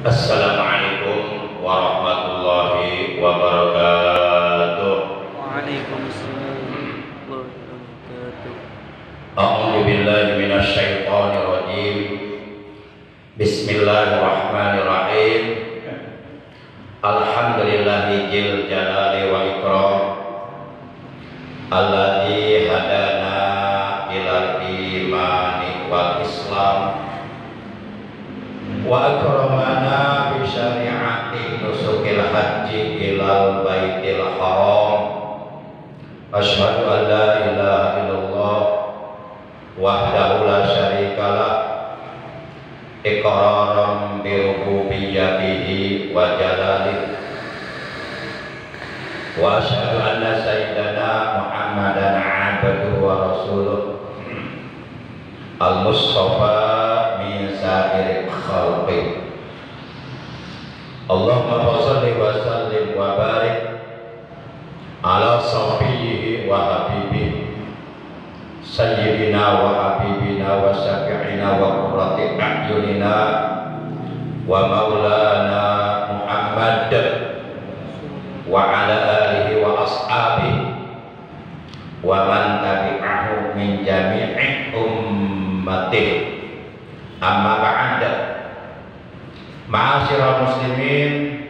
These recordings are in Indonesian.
Assalamualaikum warahmatullahi wabarakatuh. Waalaikumsalam warahmatullahi wabarakatuh. A'udzu billahi minasy syaithanir rajim. Bismillahirrahmanirrahim. Alhamdulillahi jil jalali wa ikram. Alladzi hadana ilal imani wal islam wa akramana bi syari'ati nusukil haji ilal baitil haram. Asyhadu an la ilaha illallah wahdahu la syarikalah iqraran bi rububiyyatihi wa jalalihi wa asyhadu anna sayyidana Muhammadan abduhu wa rasuluh al-mustafa min sa'iril khalqi. Allahumma shalli wa sallim wa barik ala safiyhi wa habibihi sayyidina wa habibina wa syafi'ina wa qurrati a'yunina wa maulana Muhammad wa ala alihi wa ashabihi wa man tabi'ahu min jami'i ummatihi. Amma ba'da. Ma'asyiral muslimin,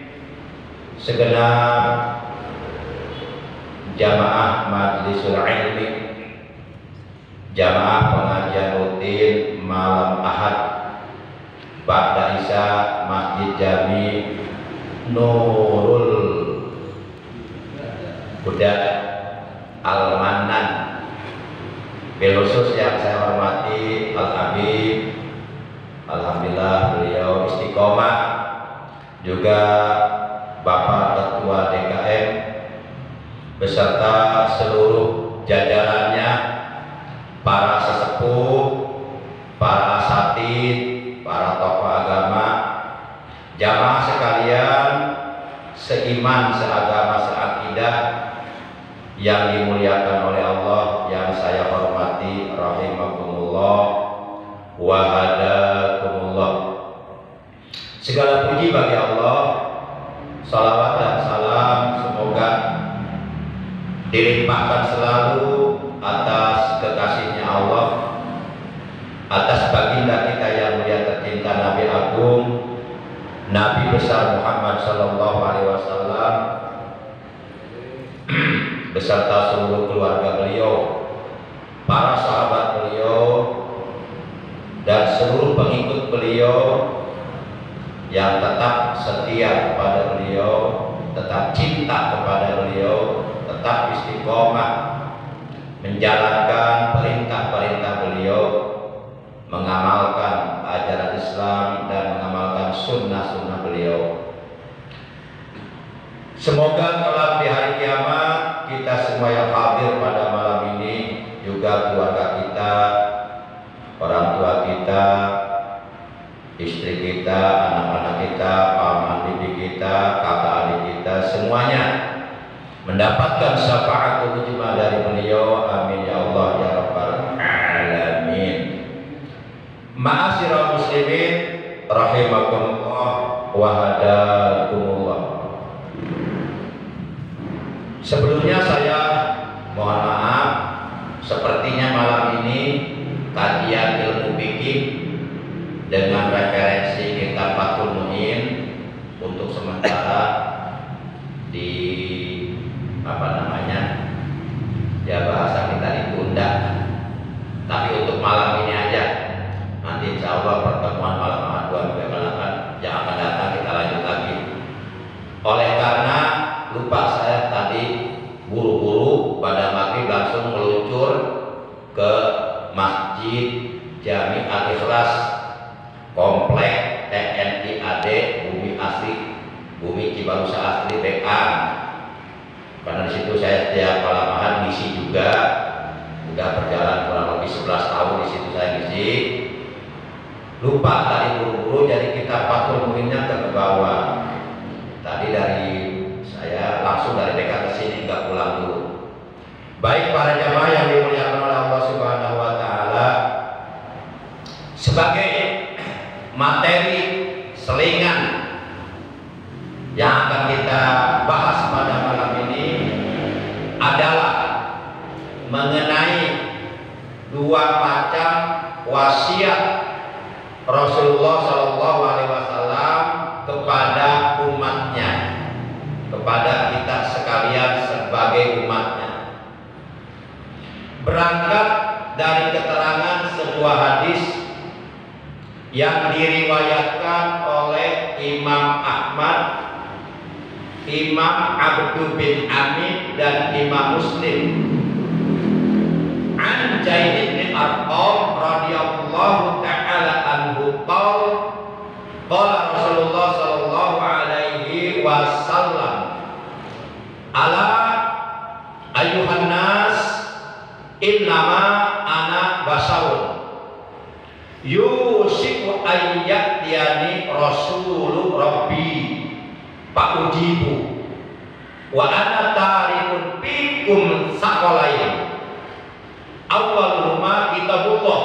segenap jamaah majlisul ilmi, jamaah pengajian rutin malam Ahad ba'da Isya Masjid Jami Nurul Huda Al-Mannan. Bil khusus yang saya hormati Al-Habib, alhamdulillah beliau istiqomah, juga Bapak Ketua DKM beserta seluruh jajarannya, para sesepuh, para asatid, para tokoh agama, jamaah sekalian seiman, seagama, seakidah yang dimuliakan oleh Allah, yang saya hormati rahimakumullah wa hadakumullah. Segala puji bagi Allah, salawat dan salam semoga dilimpahkan selalu atas kekasihnya Allah, atas baginda kita yang mulia tercinta Nabi Agung, Nabi besar Muhammad sallallahu alaihi wasallam beserta seluruh keluarga beliau, para sahabat beliau, dan seluruh pengikut beliau yang tetap setia kepada beliau, tetap cinta kepada beliau, tetap istiqomah menjalankan perintah-perintah beliau, mengamalkan ajaran Islam dan mengamalkan sunnah-sunnah beliau. Semoga kelak di hari kiamat kita semua yang hadir pada malam ini, juga keluarga kita, orang tua kita, istri kita, anak-anak kita, paman bibi kita, kakak adik kita, semuanya mendapatkan syafaat ujma dari beliau. Amin ya Allah ya rabbal alamin. Ma'asyiral muslimin rahimakumullah wa hadakumullah. Sebelumnya saya mohon maaf, sepertinya malam ini kajian ilmu fikih dengan referensi kitab Fathul Mu'in untuk sementara di ya bahasa kita ditunda, tapi untuk malam ini aja. Nanti insya Allah pertemuan malam Ahad 2 minggu yang akan datang kita lanjut lagi. Oleh karena lupa saya tadi buru-buru pada maghrib langsung meluncur ke Masjid Jami Al-Ikhlas Komplek TNI AD Bumi Asri, Bumi Cibarusah Asri Bekang. Karena di situ saya setiap malam Ahad ngisi juga, udah berjalan kurang lebih 11 tahun di situ saya ngisi. Lupa tadi buru-buru, jadi kita Fathul Mu'innya ke bawah. Tadi dari saya langsung dari BK ke sini, nggak pulang dulu. Baik para jamaah yang dimuliakan oleh Allah Subhanahu wa taala, sebagai materi selingan Yang akan kita bahas pada malam ini adalah mengenai dua macam wasiat Rasulullah Shallallahu Alaihi Wasallam kepada umatnya, kepada kita sekalian sebagai umatnya. Berangkat dari keterangan sebuah hadis yang diriwayatkan oleh Imam Ahmad, Imam Abdul bin Amir dan Imam Muslim. An Zaid bin Arqam radhiyallahu taala anhu qala Rasulullah sallallahu alaihi wasallam ala ayyuhan nas innama ana basarun yusiku ayyatiyani rasulu rabbi fa'ujibu wa ana tarikun fikum saqalain awwaluhuma kitabullah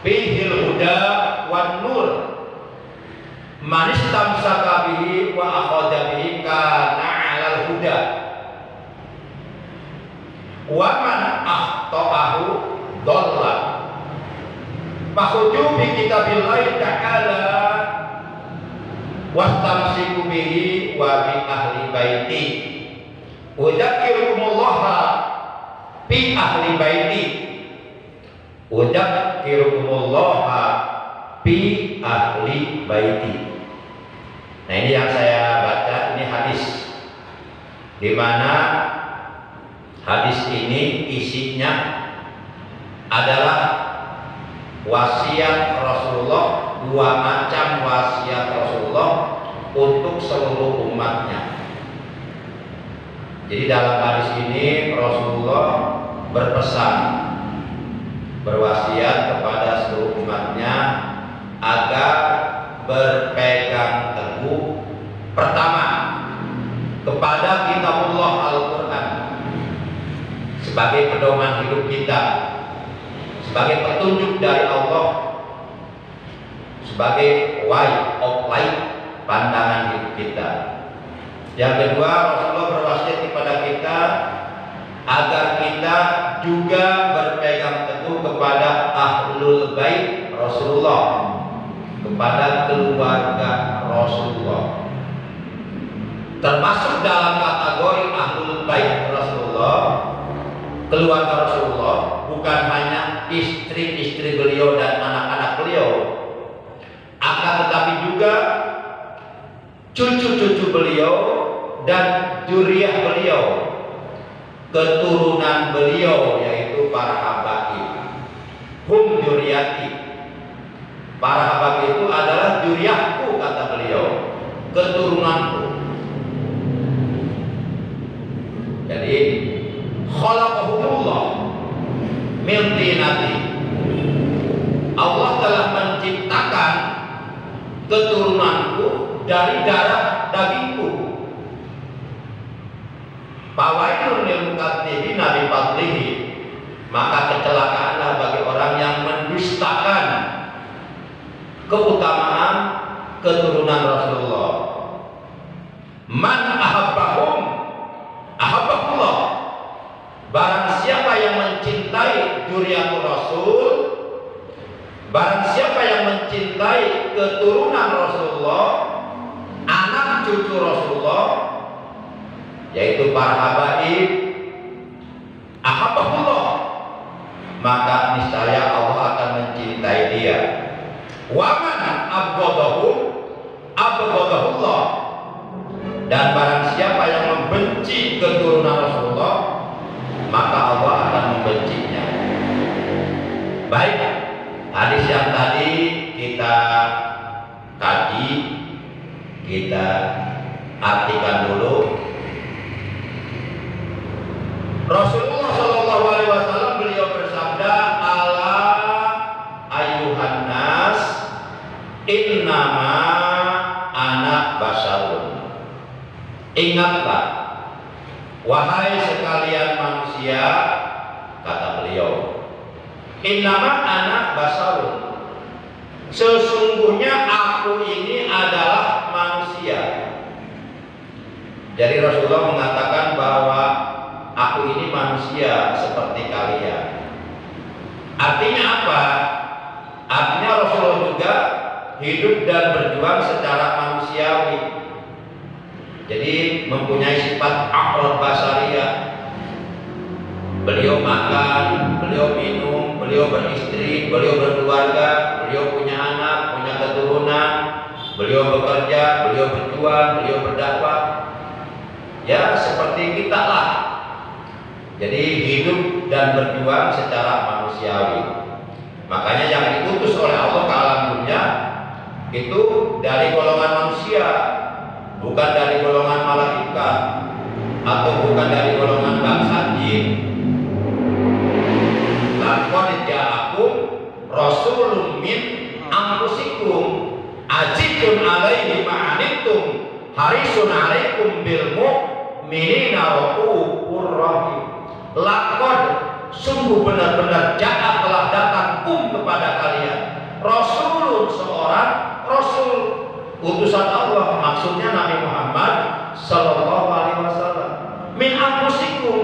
fihil huda wan nur man istamsaka bihi wa akhadha bihi kana 'alal huda wa man akhta'ahu dhalla fakhudhu bi kitabillahi ta'ala wastamsiku bihi wa bi ahli baiti udzakirukumullah fi ahli baiti udzakirukumullah fi ahli baiti. Nah, ini yang saya baca, ini hadis di mana hadis ini isinya adalah wasiat Rasulullah, dua macam wasiat Rasulullah untuk seluruh umatnya. Jadi dalam hadis ini Rasulullah berpesan, berwasiat kepada seluruh umatnya agar berpegang teguh pertama kepada kitabullah Al-Quran sebagai pedoman hidup kita, sebagai petunjuk dari Allah, sebagai way of life, pandangan hidup kita. Yang kedua, Rasulullah berwasiat kepada kita agar kita juga berpegang teguh kepada ahlul bait Rasulullah, kepada keluarga Rasulullah. Termasuk dalam kategori ahlul bait Rasulullah, keluarga Rasulullah, bukan hanya istri-istri beliau dan anak-anak beliau, akan tetapi juga cucu-cucu beliau dan dzurriyyah beliau, keturunan beliau, yaitu para habaib. Hum dzurriyyati, para habaib itu adalah dzurriyyahku, kata beliau, keturunanku. Jadi khalaqahumullah min tinati, Allah telah menciptakan keturunanku dari darah dagingku. Fawailun lil mukadzibina bi fadlihi, maka kecelakaanlah bagi orang yang mendustakan keutamaan keturunan Rasulullah. Man ahabbahum ahabbahullah, barang siapa yang mencintai dzurriyyatul Rasul, barang siapa yang mencintai keturunan Rasulullah, anak cucu Rasulullah, yaitu para habaib, ahabbahullah, maka niscaya Allah akan mencintai dia. Wa man abghadahum abghadahullah, dan barang siapa yang membenci keturunan Rasulullah, maka Allah akan membencinya. Baik, hadis yang tadi kita kaji, kita artikan dulu. Rasulullah Shallallahu Alaihi Wasallam beliau bersabda, ala ayyuhan nas innama ana basarun. Ingatlah, wahai sekalian manusia, kata beliau, innama ana basarun, sesungguhnya aku ini adalah manusia. Jadi Rasulullah mengatakan bahwa aku ini manusia seperti kalian. Artinya apa? Artinya Rasulullah juga hidup dan berjuang secara manusiawi. Jadi mempunyai sifat aqrab basariyah. Beliau makan, beliau minum, beliau beristri, beliau berkeluarga, beliau punya anak, punya keturunan, beliau bekerja, beliau berjuang, beliau berdakwah. Ya seperti kita lah. Jadi hidup dan berjuang secara manusiawi. Makanya yang diutus oleh Allah ke alam dunia itu dari golongan manusia, bukan dari golongan malaikat atau bukan dari golongan bangsa jin. Laqad ja'akum rasulun min anfusikum azizun 'alaihi ma 'anittum harisun 'alaikum bil mu'minina raufur rahim. Laqad sungguh benar-benar ja'a telah datang kepada kalian rasulun, seorang rasul utusan Allah, maksudnya Nabi Muhammad sallallahu alaihi wasallam, min anfusikum,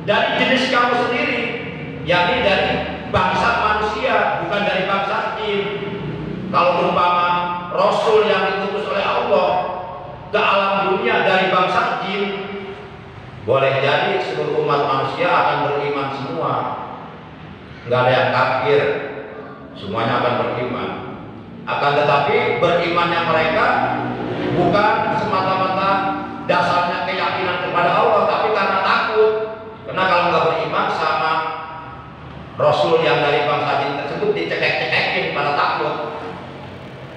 dari jenis kamu sendiri, yakni dari bangsa manusia, bukan dari bangsa jin. Kalau umpama rasul yang diutus oleh Allah ke alam dunia dari bangsa jin, boleh jadi seluruh umat manusia akan beriman semua, nggak ada yang kafir, semuanya akan beriman. Akan tetapi berimannya mereka bukan semata-mata dasarnya keyakinan kepada Allah, tapi karena takut. Karena kalau nggak beriman sama Rasul yang dari bangsa jin tersebut, dicekek-cekekin pada takut.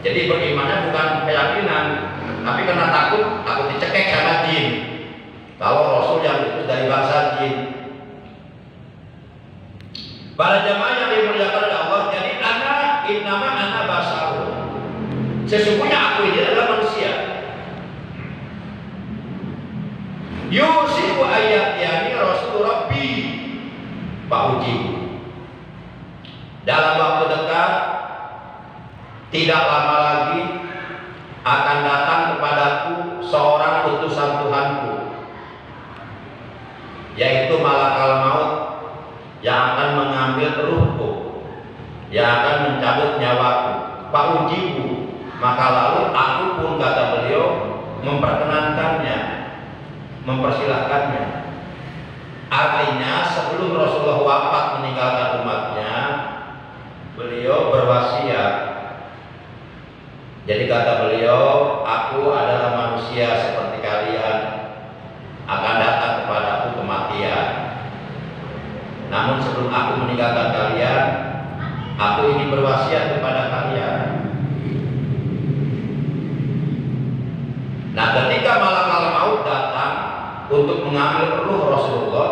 Jadi berimannya bukan keyakinan, tapi karena takut dicekek sama jin. Kalau Rasul yang diutus dari bangsa jin. Para jamaah yang dimuliakan oleh Allah, jadi innama ana basarun, sesungguhnya aku ini adalah manusia. Yusiku ayat yani Rasul Rabbi Pak Uji. Dalam waktu dekat, tidak lama lagi akan datang kepadaku seorang utusan Tuhanku, yaitu malakal maut, yang akan mengambil ruhku, yang akan mencabut nyawaku. Pak ujibu, maka lalu aku pun, kata beliau, memperkenankannya, mempersilahkannya. Artinya sebelum Rasulullah wafat meninggalkan umatnya, beliau berwasiat. Jadi kata beliau, aku adalah manusia seperti kalian, akan datang kepadaku kematian. Namun sebelum aku meninggalkan kalian, aku ingin berwasiat kepada kalian. Nah, ketika malakal maut datang untuk mengambil ruh Rasulullah,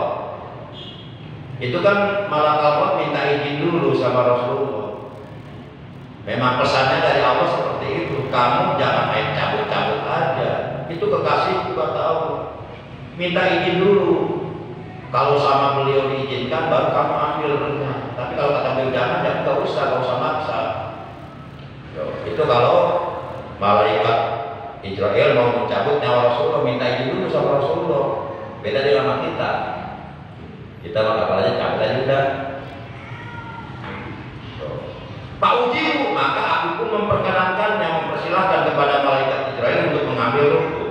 itu kan malakal maut minta izin dulu sama Rasulullah. Memang pesannya dari Allah seperti itu, kamu jangan main cabut-cabut aja, itu kekasihku kata Allah. Minta izin dulu. Kalau sama beliau diizinkan baru kamu ambil ruhnya. Tapi kalau kata beliau jangan, ya nggak usah maksa. Itu kalau malaikat Israel mau mencabut nyawa Rasulullah, minta izin dulu sama Rasulullah. Beda dengan kita. Kita mah aja cabut aja udah. Pak ujimu, maka aku pun memperkenankannya, mempersilahkan kepada malaikat Israel untuk mengambil ruhku.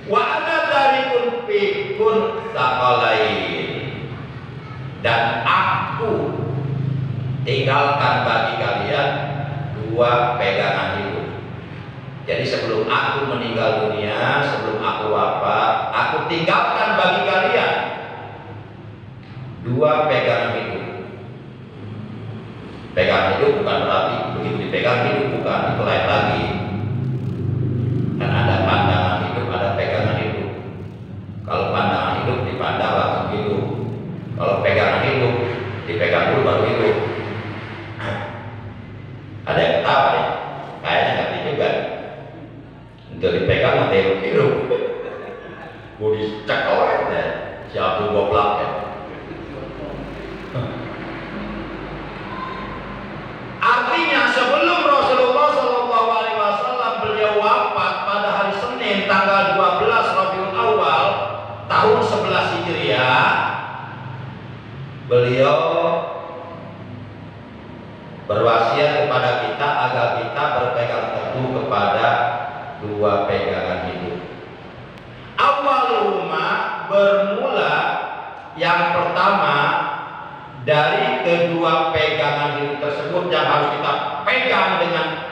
Wa ana tarikun fikun sakalain, dan aku tinggalkan bagi kalian dua pegangan hidup. Jadi sebelum aku meninggal dunia, sebelum aku wafat, aku tinggalkan bagi kalian dua pegangan hidup. Pegangan hidup bukan berarti begitu dipegang hidup, bukan, itu lain lagi. Kan ada pandangan hidup, ada pegangan hidup. Kalau pandangan hidup dipandang langsung hidup. Kalau pegangan hidup dipegang dulu baru hidup. Ada yang ketawa nih, kayaknya ngerti juga. Untuk dipegang nanti hidup. Gue dicek orang ya, si Abdul Goblak ya. Artinya sebelum Rasulullah SAW beliau wafat pada hari Senin tanggal 12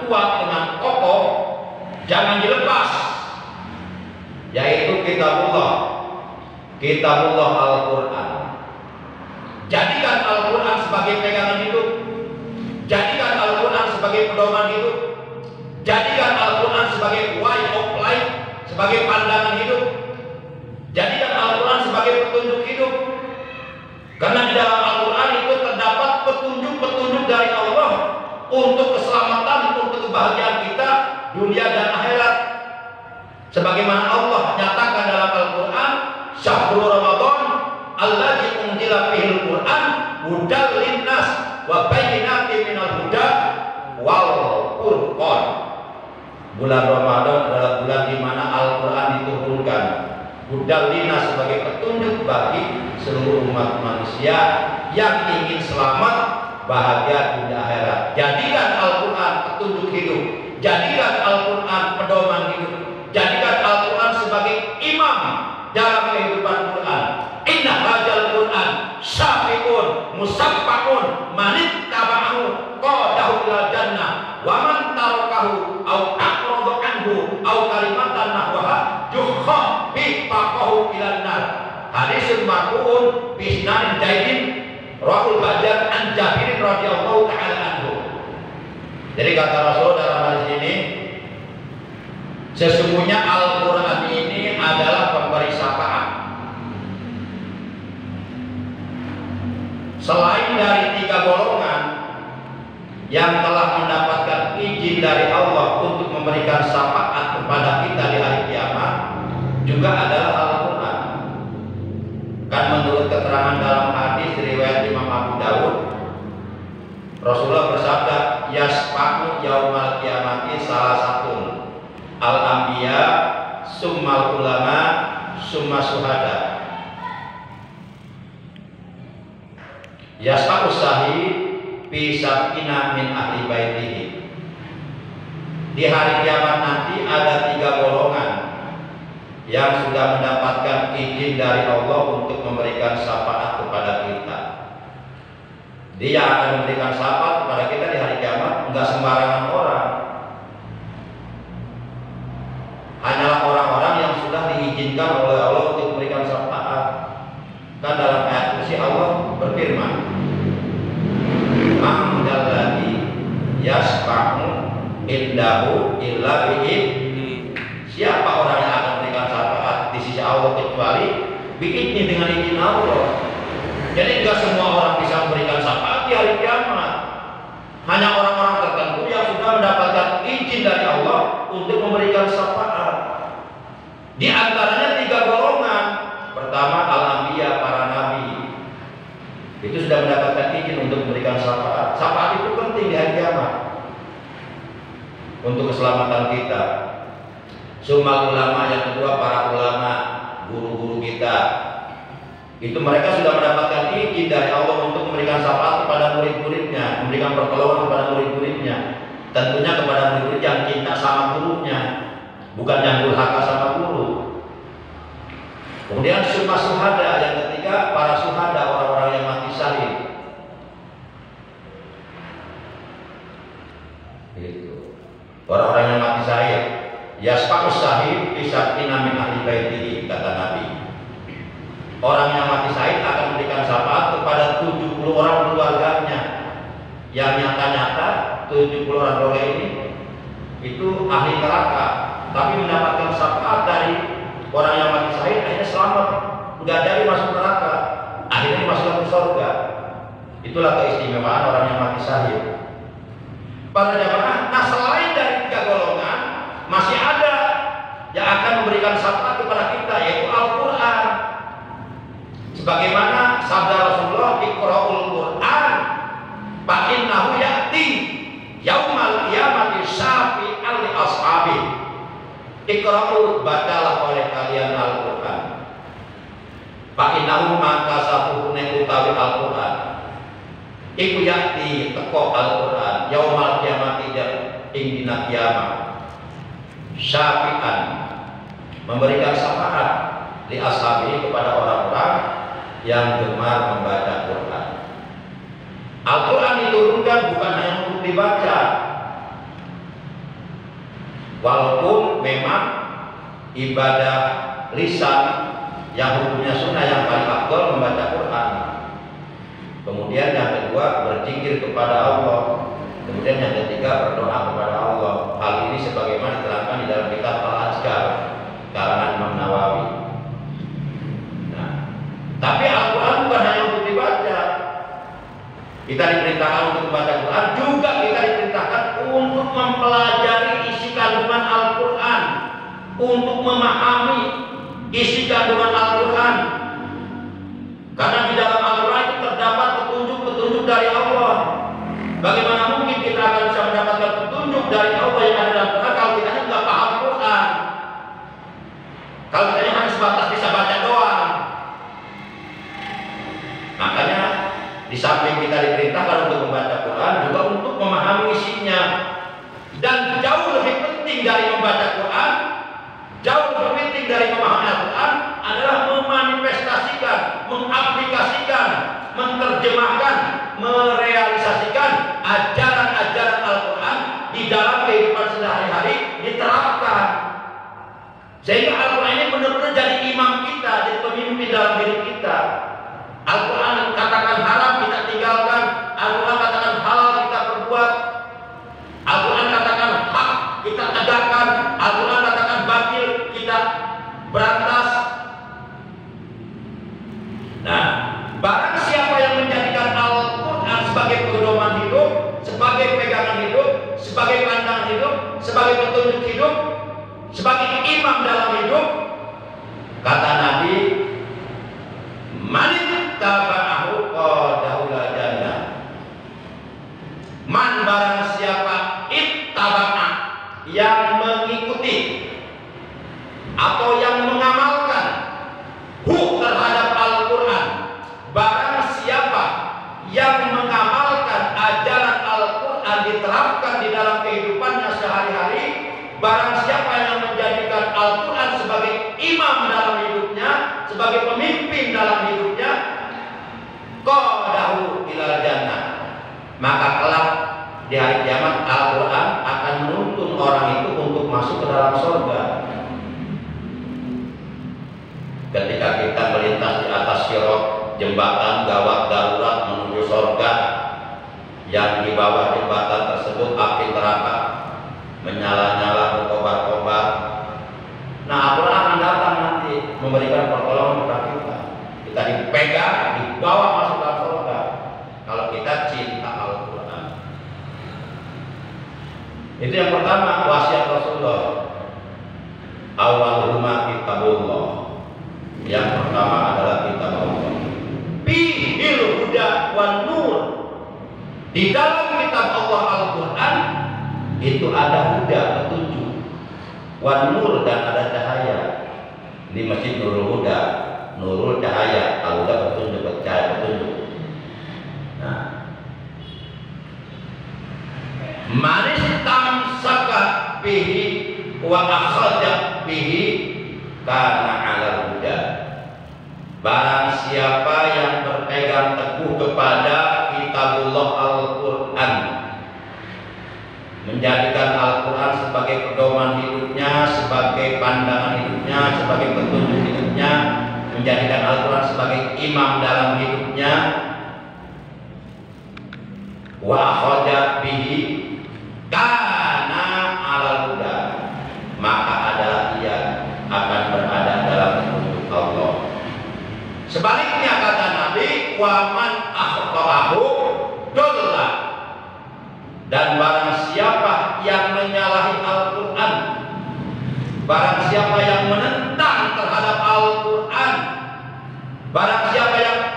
kuat, dengan kokoh, jangan dilepas, yaitu kitabullah Al-Quran. Jadikan Al-Quran sebagai pegangan hidup, jadikan Al-Quran sebagai pedoman hidup, jadikan Al-Quran sebagai way of life, sebagai pandangan hidup, jadikan Al-Quran sebagai petunjuk hidup. Karena di dalam Al-Quran itu terdapat petunjuk-petunjuk dari Allah untuk keselamatan, untuk kebahagiaan kita dunia dan akhirat. Sebagaimana Allah nyatakan dalam Al-Quran, syahrul Ramadan alladzi unzila fihil Qur'an hudal linnas wa bayyinatin minal huda wal furqan. Bulan Ramadan adalah bulan di mana Al-Quran diturunkan, hudal linnas sebagai petunjuk bagi seluruh umat manusia yang ingin selamat, bahagia dunia akhirat. Jadikan Al-Quran petunjuk hidup, jadikan Al-Quran pedoman hidup, jadikan Al-Quran sebagai imam dalam kehidupan Quran. Inna hadzal Quran syafi'un musaffaqun man ittaba'ahu qadahu ilal jannah wa man tarakahu au aqrada anhu au kalimatan nahwaha yukhha bi faqahu ilan nar. Hadisun marfu'un bi isnadin jayyid Rahul Bajar an Jabir radhiyallahu taala anhu. Jadi kata Rasul dalam hadis ini, sesungguhnya Al-Quran ini adalah pemberi syafaat. Selain dari 3 golongan yang telah mendapatkan izin dari Allah untuk memberikan syafaat kepada kita di hari kiamat, juga adalah Al-Quran. Kan menurut keterangan dalam hadis riwayat Imam Abu Dawud, Rasulullah bersabda, yasfa'u yaumal kiamati salah satu al-anbiya summal ulama summa syuhada. Yasfa'u sahih fi sab'ina min ahli baitihi. Di hari kiamat nanti ada 3 golongan yang sudah mendapatkan izin dari Allah untuk memberikan syafaat kepada kita. Dia akan memberikan syafaat kepada kita di hari kiamat, enggak sembarangan orang. Hanyalah orang-orang yang sudah diizinkan oleh Allah untuk memberikan syafaat. Kan dalam ayat kursi Allah berfirman, "Ma'amdalladzi yasfa'u indahu illa bi'idni." Siapa orang yang akan memberikan syafaat di sisi Allah kecuali bi'idni, dengan izin Allah. Jadi enggak semua orang bisa memberikan syafaat di hari kiamat. Hanya orang-orang tertentu yang sudah mendapatkan izin dari Allah untuk memberikan syafaat. Di antaranya 3 golongan. Pertama, al-anbiya, para nabi. Itu sudah mendapatkan izin untuk memberikan syafaat. Syafaat itu penting di hari kiamat untuk keselamatan kita. Summa ulama, yang kedua para ulama, guru-guru kita. Itu mereka sudah mendapatkan izin dari Allah untuk memberikan syafaat kepada murid-muridnya, memberikan pertolongan kepada murid-muridnya. Tentunya kepada murid-murid yang cinta sama gurunya, bukan yang durhaka sama guru. Kemudian summa syuhada, yang ketiga para syuhada, orang-orang yang mati syahid. Itu orang-orang yang mati syahid. Yasfa'us syahid fi sab'ina min ahli baitihi, kata Nabi. Orang yang mati syahid akan memberikan syafaat kepada 70 orang keluarganya. Yang nyata-nyata 70 orang keluarga ini itu ahli neraka, tapi mendapatkan syafaat dari orang yang mati syahid, akhirnya selamat, nggak jadi masuk neraka, akhirnya masuk ke surga. Itulah keistimewaan orang yang mati syahid. Para jamaah, nah selain dari 3 golongan, masih ada yang akan memberikan syafaat kepada kita, yaitu Al-Quran. Sebagaimana sabda Rasulullah, iqra'ul Quran fa innahu ya'ti yaumal qiyamati syafi'an li ashabi. Iqra'ul, bacalah oleh kalian Al-Quran. Fa innahu maka satuhune utawi Al-Quran iku ya'ti teko Al-Quran yaumal qiyamati ing dina kiamat syafi'an, memberikan syafaat li ashabi, kepada orang-orang yang gemar membaca Quran. Al-Quran diturunkan bukan hanya untuk dibaca, Walaupun memang ibadah lisan yang hukumnya sunnah yang paling afdal membaca Quran. Kemudian yang kedua berzikir kepada Allah. Kemudian yang ketiga berdoa kepada Allah. Hal ini sebagaimana diterangkan di dalam kitab Al-Azkar karangan Imam Nawawi. Nah, tapi Al-Quran bukan hanya untuk dibaca. Kita diperintahkan untuk membaca Quran, juga kita diperintahkan untuk mempelajari isi kandungan Al-Quran, untuk memahami isi kandungan Al-Quran. Karena di dalam Al-Quran itu terdapat petunjuk-petunjuk dari Allah. Bagaimana mungkin kita akan bisa mendapatkan petunjuk dari Allah yang ada dalam Quran kalau kita nggak paham Quran? Kalau kita hanya sebatas bisa baca doang. Makanya di samping kita diperintahkan untuk membaca Quran, juga untuk memahami isinya. Dan jauh lebih penting dari membaca Quran, jauh lebih penting dari memahami Al-Quran adalah memanifestasikan, mengaplikasikan, menerjemahkan, merealisasikan ajaran-ajaran Al-Quran di dalam kehidupan sehari-hari, diterapkan. Sehingga Al-Quran ini benar-benar jadi imam kita, jadi pemimpin dalam diri kita. Al-Quran katakan haram, kita tinggalkan. Al-Quran katakan halal, kita perbuat. Al-Quran katakan hak, kita tegakkan. Al-Quran katakan batil, kita berantas. Nah, barang siapa yang menjadikan Al-Quran sebagai pedoman hidup, sebagai pegangan hidup, sebagai pandangan hidup, sebagai petunjuk hidup, sebagai imam dalam hidup, kata Nabi, man ittaba'ahu qadaula jannah. Man barang siapa ittaba'a, yang mengikuti atau yang mengamalkan terhadap Al-Quran, barang siapa yang mengamalkan ajaran Al-Quran diterapkan di dalam kehidupannya sehari-hari, barang siapa yang menjadikan Al-Quran sebagai imam dalam hidupnya, sebagai pemimpin dalam hidupnya, qadahu ilal jannah, maka kelak di hari kiamat Al-Quran akan menuntun orang itu untuk masuk ke dalam surga. Ketika kita melintas di atas sirat, jembatan gawat darurat menuju surga, yang di bawah jembatan tersebut api neraka menyala-nyala, berkobar-kobar. Nah, Al-Quran akan datang nanti memberikan pertolongan kepada kita. Kita dipegang, dibawa masuk dalam surga kalau kita cinta Al-Quran. Itu yang pertama, wasiat Rasulullah. Awwaluhuma kitabullah. Yang pertama adalah kitab Allah. Fihil huda wan nur. Di dalam kitab Allah Al-Quran itu ada huda, petunjuk, wan nur, dan ada cahaya. Di masjid Nurul Huda, nurul cahaya, al-huda petunjuk, cahaya petunjuk. Nah, manis tamsaka bihi wa akhadha bihi karena ala huda. Barang siapa yang berpegang teguh kepada kitabullah Al-Quran, menjadikan Al-Quran sebagai pedoman hidupnya, sebagai pandangan hidupnya, sebagai petunjuk hidupnya, menjadikan Al-Quran sebagai imam dalam hidupnya, wa akhadha bihi kana ala huda, maka adalah ia akan berada dalam petunjuk Allah. Sebaliknya kata Nabi, wa man akhta'ahu dolla, dan barang siapa yang menyalahi Al-Quran, barang siapa yang menentang terhadap Al-Quran, barang siapa yang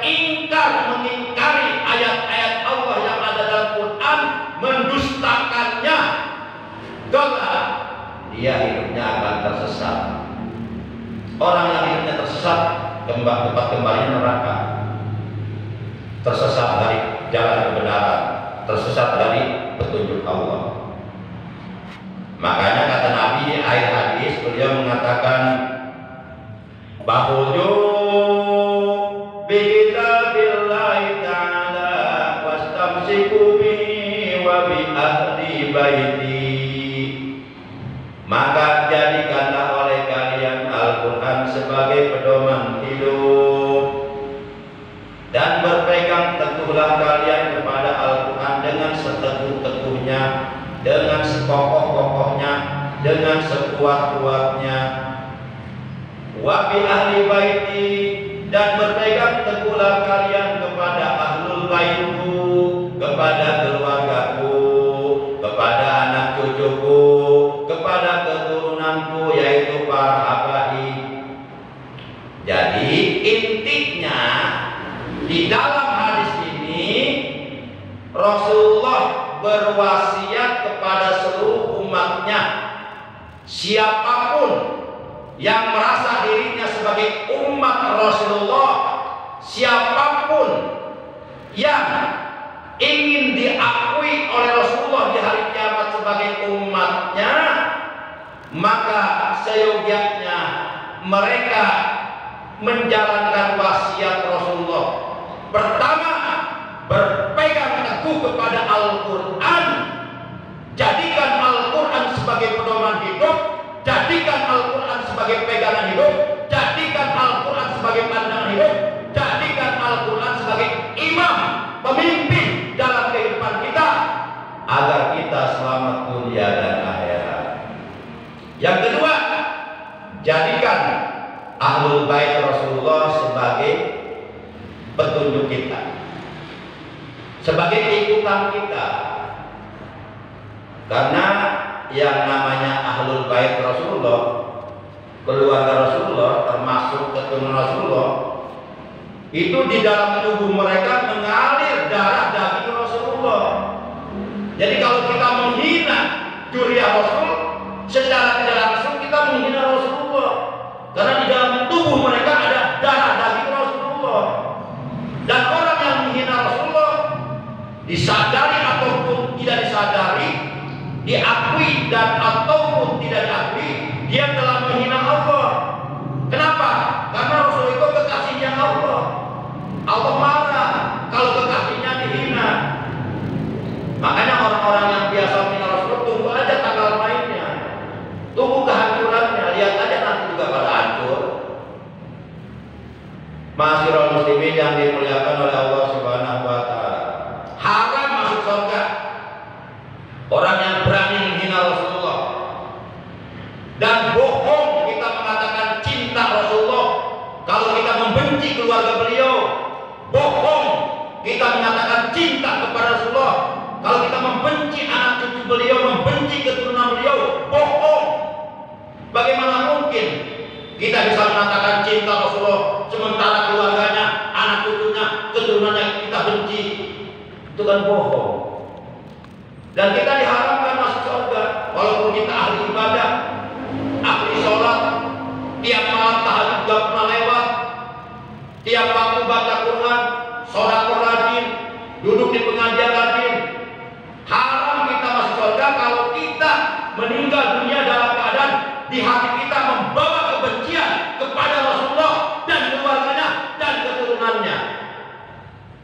mengingkari ayat-ayat Allah yang ada dalam Quran, mendustakannya, dolla, dia hidupnya akan tersesat. Orang yang hidupnya tersesat, tempat kembalinya neraka, tersesat dari jalan kebenaran, tersesat dari petunjuk Allah. Makanya kata Nabi di akhir hadis, beliau mengatakan, bahulu bi kitabillahi ta'ala wastamsiku bihi wa bi ahli baiti, dengan sekuat-kuatnya. Wa bi ahli baiti, dan berpegang teguhlah kalian kepada ahlul baitku, kepada keluargaku, kepada anak cucuku, kepada keturunanku, yaitu para habaib. Jadi intinya di dalam hadis ini Rasulullah berwasiat kepada seluruh umatnya, siapapun yang merasa dirinya sebagai umat Rasulullah, siapapun yang ingin diakui oleh Rasulullah di hari kiamat sebagai umatnya, maka seyogianya mereka menjalankan wasiat Rasulullah. Pertama, berpegang teguh kepada Al-Quran. Jadikan Al-Quran sebagai pedoman hidup, jadikan Al-Quran sebagai pegangan hidup, jadikan Al-Quran sebagai pandangan hidup, jadikan Al-Quran sebagai imam, pemimpin dalam kehidupan kita, agar kita selamat dunia dan akhirat. Yang kedua, jadikan Ahlul Bait Rasulullah sebagai petunjuk kita, sebagai ikutan kita. Karena yang namanya Ahlul Bait Rasulullah, keluarga Rasulullah, termasuk keturunan Rasulullah, itu di dalam tubuh mereka mengalir darah daging Rasulullah. Jadi kalau kita menghina dzurriyyah Rasul, secara tidak langsung kita menghina Rasulullah. Karena di dalam tubuh mereka ada darah daging Rasulullah. Dan orang yang menghina Rasulullah, disadari ataupun tidak disadari, diakui dan ataupun tidak diakui, dia telah menghina Allah. Kenapa? Karena Rasul itu kekasihnya Allah. Allah marah kalau kekasihnya dihina. Makanya orang-orang yang biasa menghina Rasul, tunggu aja tanggal mainnya, tunggu kehancurannya, lihat aja nanti juga pada hancur. Ma'asyiral muslimin yang dimuliakan oleh Allah Subhanahu wa taala. Haram masuk surga orang yang berani menghina Rasulullah. Dan bohong kita mengatakan cinta Rasulullah kalau kita membenci keluarga beliau. Bohong kita mengatakan cinta kepada Rasulullah kalau kita membenci anak cucu beliau, membenci keturunan beliau. Bohong. Bagaimana mungkin kita bisa mengatakan cinta Rasulullah sementara keluarganya, anak cucunya, keturunannya kita benci? Itu kan bohong. Dan kita diharapkan masuk surga walaupun kita ahli ibadah, ahli sholat, tiap malam tahajud gak pernah lewat, tiap waktu baca Quran, sholat rajin, duduk di pengajian rajin. Haram kita masuk surga kalau kita meninggal dunia dalam keadaan di hati kita membawa kebencian kepada Rasulullah dan keluarganya dan keturunannya.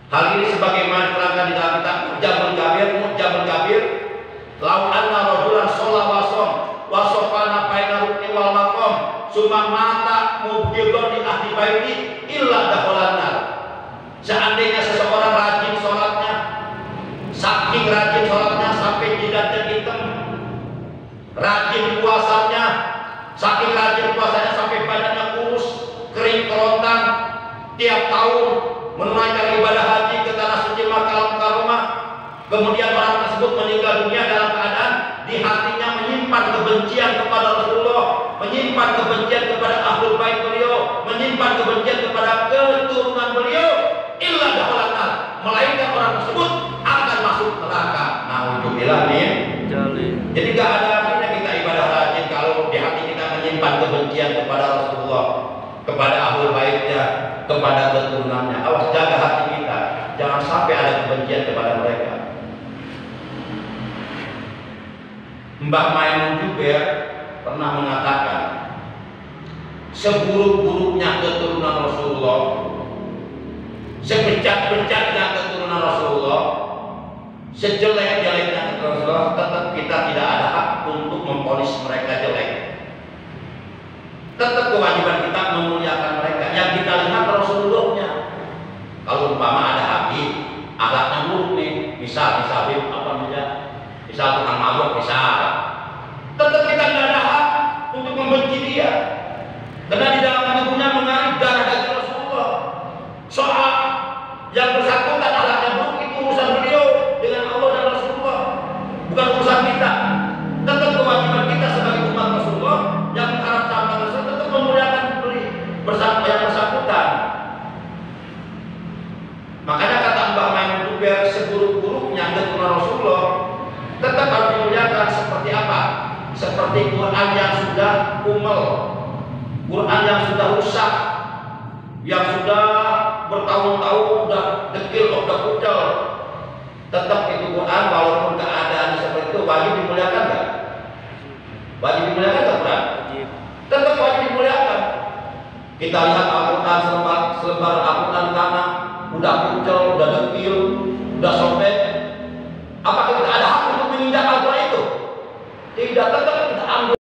Hal ini sebagaimana diterangkan di dalam kitab Mujamul Kabir, lau anna rajulan sholat wa sofana baina rukni wal maqam summa mata mubghidun li ahli baiti illa dakhalan nar. Seandainya seseorang rajin sholatnya, saking rajin sholatnya sampai jidatnya hitam, rajin puasanya, saking rajin puasanya sampai badannya kurus, kering kerontang, tiap tahun menunaikan ibadah haji ke tanah suci Makkah Mukarramah, kemudian orang tersebut meninggal dunia dalam keadaan di hatinya menyimpan kebencian kepada Rasulullah, menyimpan kebencian kepada ahlul bait beliau, menyimpan kebencian kepada keturunan beliau, illa dakhalan nar, melainkan orang tersebut akan masuk neraka. Nauzubillah min. Jadi gak ada artinya kita ibadah rajin kalau di hati kita menyimpan kebencian kepada Rasulullah, kepada ahlul baitnya, kepada keturunannya. Awas, jaga hati kita, jangan sampai ada kebencian kepada mereka. Mbah Maimun Jubair pernah mengatakan, seburuk-buruknya keturunan Rasulullah, sebejat-bejatnya keturunan Rasulullah, sejelek-jeleknya keturunan Rasulullah, tetap kita tidak ada hak untuk memponis mereka jelek. Tetap kewajiban kita memuliakan mereka. Yang kita lihat Rasulullahnya. Kalau umpama ada Habib, akhlaknya buruk nih, misal Habib apa namanya, misal tukang mabuk, misal, tetap kita nggak ada juga Quran Rasulullah, tetap harus dimuliakan. Seperti apa? Seperti Quran yang sudah kumel, Quran yang sudah rusak, yang sudah bertahun-tahun udah dekil, udah kucel, tetap itu Quran walaupun keadaan seperti itu wajib dimuliakan nggak? Wajib dimuliakan nggak Quran? Tetap wajib dimuliakan. Kita lihat Al-Quran selembar Al-Quran tanah udah kucel, udah dekil, udah sobek,